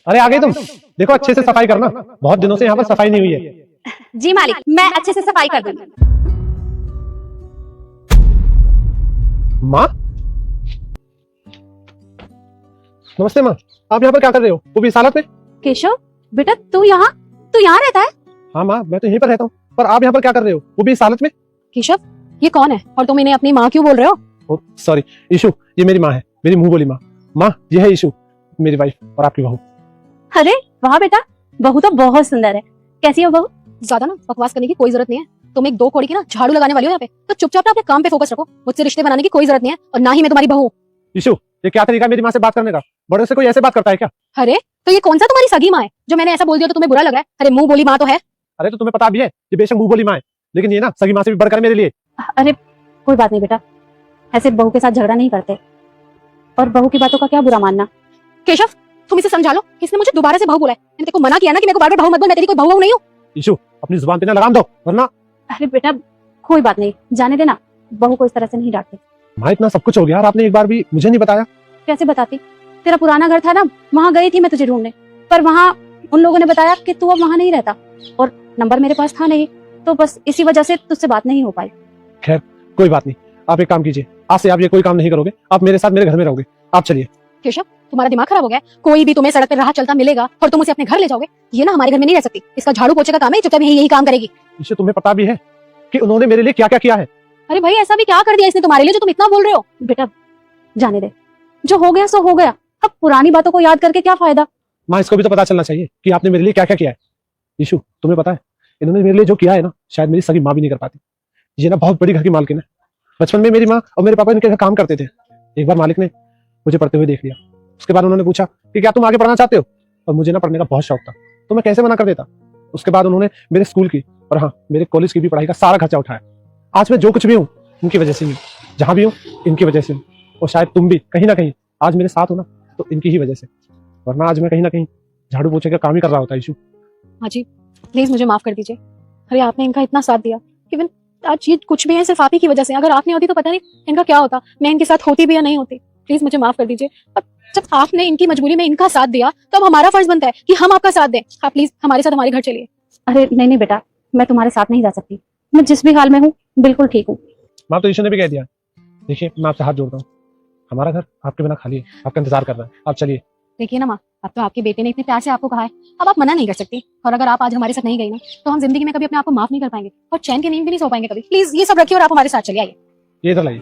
अरे आ गई तुम। देखो अच्छे से सफाई करना, बहुत दिनों से यहाँ पर सफाई नहीं हुई है। जी मालिक, मैं अच्छे से सफाई कर दूंगी। माँ, नमस्ते माँ। आप यहाँ पर क्या कर रहे हो, वो भी इस हालत में? केशव बेटा, तू यहाँ रहता है? हाँ माँ, मैं तो यहीं पर रहता हूँ, पर आप यहाँ पर क्या कर रहे हो, वो भी इस हालत में? केशव, ये कौन है और तुम इन्हें अपनी माँ क्यों बोल रहे हो? सॉरी ईशु, ये मेरी माँ है, मेरी मुंह बोली माँ। माँ, ये है ईशु, मेरी वाइफ और आपकी बहू। अरे वाह बेटा, बहू तो बहुत सुंदर है। कैसी है बहू? ज्यादा ना बकवास करने की कोई जरूरत नहीं है। तुम एक दो कौड़ी की ना झाड़ू लगाने वाली हो यहाँ पे, तो चुपचाप अपने काम पे फोकस रखो। मुझसे रिश्ते बनाने की कोई जरूरत नहीं है, और ना ही मैं तुम्हारी बहू हूँ। ईशु, ये क्या तरीका है मेरी माँ से बात करने का? बड़े से कोई ऐसे बात करता है क्या? अरे तो ये कौन सा तुम्हारी सगी माँ है जो मैंने ऐसा बोल दिया तो तुम्हें बुरा लग रहा है? अरे मुंह बोली माँ तो है। अरे तो तुम्हें पता भी है ये बेशक मुंह बोली माँ है, लेकिन ये ना सगी माँ से भी बढ़कर मेरे लिए। अरे कोई बात नहीं बेटा, ऐसे बहू के साथ झगड़ा नहीं करते, और बहू की बातों का क्या बुरा मानना। केशव, तुम इसे समझा लो, इसने मुझे दोबारा से बहू बोला है। मैंने तेरे को मना किया ना कि मेरे को बार-बार बहू मत बोल, मैं तेरी कोई बहू नहीं हूँ। ईशु, अपनी जुबान पे ना लगाम दो, वरना। अरे बेटा कोई बात नहीं, जाने देना, बहू को इस तरह से नहीं डांटते। माँ, इतना सब कुछ हो गया और आपने एक बार भी मुझे नहीं बताया। कैसे बताती? तेरा पुराना घर था ना, वहाँ गई थी मैं तुझे ढूंढने, पर वहाँ उन लोगों ने बताया कि तू अब वहाँ नहीं रहता, और नंबर मेरे पास था नहीं, तो बस इसी वजह से तुझसे बात नहीं हो पाई। खैर कोई बात नहीं, आप एक काम कीजिए, आज से आप ये कोई काम नहीं करोगे, आप मेरे साथ मेरे घर में रहोगे। आप चलिए। केशव, तुम्हारा दिमाग खराब हो गया? कोई भी तुम्हें सड़क पर राह चलता मिलेगा और तुम उसे अपने घर ले जाओगे? ये ना हमारे घर में नहीं रह सकती। इसका झाड़ू पोछे का काम है, चुपचाप यही काम करेगी। ईशु, तुम्हें पता भी है कि उन्होंने मेरे लिए क्या क्या किया है? अरे भाई, ऐसा भी क्या कर दिया इसने तुम्हारे लिए जो तुम इतना बोल रहे हो? बेटा जाने दे, जो हो गया सो हो गया, अब पुरानी बातों को याद करके क्या फायदा। माँ, इसको भी तो पता चलना चाहिए कि आपने मेरे लिए क्या क्या किया है। ईशु, तुम्हें पता है इन्होंने मेरे लिए जो किया है ना, शायद मेरी सगी माँ भी नहीं कर पाती। ये ना बहुत बड़ी घर की मालकिन है। बचपन में मेरी माँ और मेरे पापा इनके घर काम करते थे। एक बार मालिक ने मुझे पढ़ते हुए देख लिया। उसके बाद उन्होंने पूछा कि क्या तुम आगे पढ़ना चाहते हो, और मुझे ना पढ़ने का बहुत शौक था, तो मैं कैसे मना कर देता। उसके बाद उन्होंने मेरे स्कूल की और हाँ मेरे कॉलेज की भी पढ़ाई का सारा खर्चा उठाया। आज मैं जो कुछ भी हूँ इनकी वजह से हूँ, जहाँ भी हूँ इनकी वजह से हूँ, और शायद तुम भी कहीं ना कहीं आज मेरे साथ हो ना तो इनकी ही वजह से, वरना आज मैं कहीं ना कहीं झाड़ू पोछे का काम ही कर रहा होता। ईशु, हाँ जी, प्लीज मुझे माफ कर दीजिए। अरे आपने इनका इतना साथ दिया, इवन आज ये कुछ भी है सिर्फ आप ही की वजह से। अगर आप नहीं होती तो पता नहीं इनका क्या होता, मैं इनके साथ होती भी या नहीं होती। प्लीज मुझे माफ कर दीजिए। अब जब आपने इनकी मजबूरी में इनका साथ दिया, तो अब हमारा फर्ज बनता है कि हम आपका साथ दें। आप प्लीज हमारे साथ हमारे घर चलिए। अरे नहीं नहीं बेटा, मैं तुम्हारे साथ नहीं जा सकती। मैं जिस भी हाल में हूँ बिल्कुल ठीक हूँ। माँ, तो ईशु ने भी कह दिया। देखिए, मैं आपसे हाथ जोड़ता हूँ, हमारा घर आपके बिना खाली है, आपका इंतजार कर रहा है, आप चलिए। देखिए ना माँ, अब तो आपके बेटे ने इतने प्यार से आपको कहा है, अब आप मना नहीं कर सकती। और अगर आप आज हमारे साथ नहीं गई ना, तो हम जिंदगी में कभी अपने आप को माफ नहीं कर पाएंगे, और चैन की नींद भी नहीं सो पाएंगे कभी। प्लीज ये सब रखिए और आप हमारे साथ चलिए। आइए। ये इधर लाइए।